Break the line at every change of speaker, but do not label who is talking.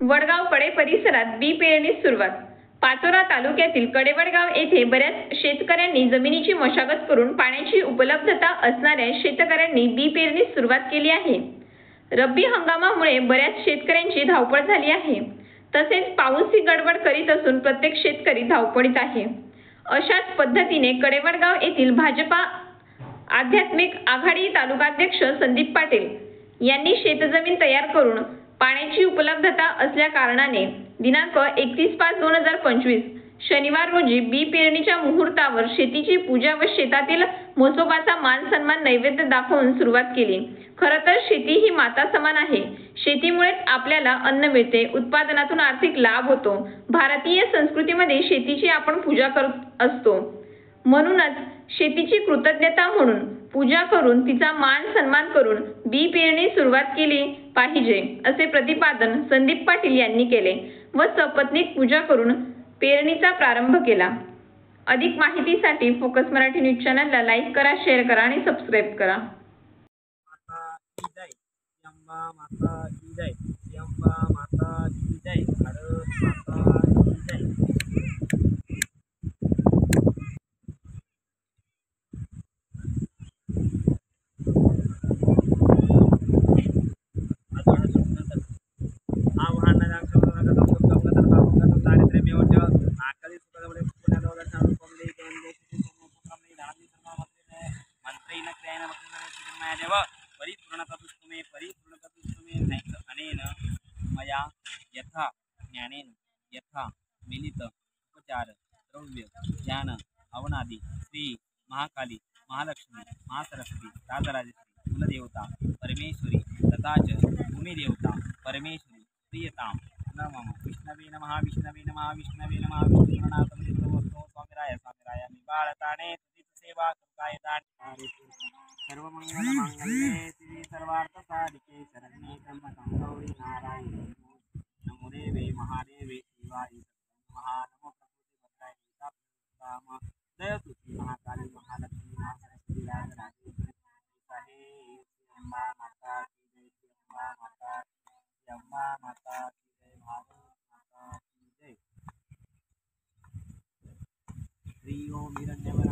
वडगाव कडे परिसरात बी पेरणीस सुरुवात। पाचोरा तालुक्यातील कडेवडगाव येथे बऱ्याच शेतकऱ्यांनी जमिनीची मशागत करून पाण्याची उपलब्धता असणाऱ्या शेतकऱ्यांनी बी पेरणीस सुरुवात केली आहे। रब्बी हंगामामुळे बऱ्याच शेतकऱ्यांची धावपळ झाली आहे। तसेच पाऊसही गडबड करीत असून प्रत्येक शेतकरी धावपळीत आहे। अशाच पद्धतीने कडेवडगाव येथील भाजपा आध्यात्मिक आघाडी तालुकाध्यक्ष संदीप पाटील यांनी शेतजमीन तयार करून पाण्याची उपलब्धता असल्या कारणाने दिनांक 31/5/2025 शनिवार रोजी बी पेरणीच्या मुहूर्तावर शेतीची पूजा व शेतातील म्हसोबाचा मान सन्मान नैवेद्य दाखवून सुरुवात केली। खरं तर शेती ही माता समान आहे। शेतीमुळेच आपल्याला अन्न मिळते, उत्पादनातून आर्थिक लाभ होतो। भारतीय संस्कृतीमध्ये शेतीची आपण पूजा करत असतो। म्हणूनच शेतीची कृतज्ञता म्हणून पूजा करून तिचा मान सन्मान करून बी पेरणी सुरुवात केली पाहिजे असे प्रतिपादन संदीप पाटील यांनी केले व सपत्नीक पूजा करून पेरणीचा प्रारंभ केला। अधिक माहितीसाठी फोकस मराठी न्यूज चॅनलला लाईक करा, शेअर करा आणि सबस्क्राईब करा।
मया यथा ज्ञानेन यथा मिलित उपचार द्रव्य ज्ञान अवनादि श्री महाकाली महालक्ष्मी महासरस्वती राजराजेश्वरी कुलदेवता परमेश्वरी तथा च भूमिदेवता परमेश्वरी प्रियतां नमः। विष्णवे नमः विष्णवे नमः विष्णवे नमः विष्णुनाथमस्तु स्वामिराय स्वामिराय निबाळताने तुझीच सेवा काय दान सर्वमंगलमांगल्ये शिवे सर्वार्थसाधिके शरण्ये त्र्यंबके गौरी नारायणी नमो देवे महादेवे शिवाय नमो प्रकृति भद्राय दयतुति महाकाली महालक्ष्मी महासरस्वती राजराजेश्वरी साहे अम्बा माता की जय, अम्बा माता की, अम्बा माता की जय, भारत माता की जय। श्री ओम हिरण्यवर्धन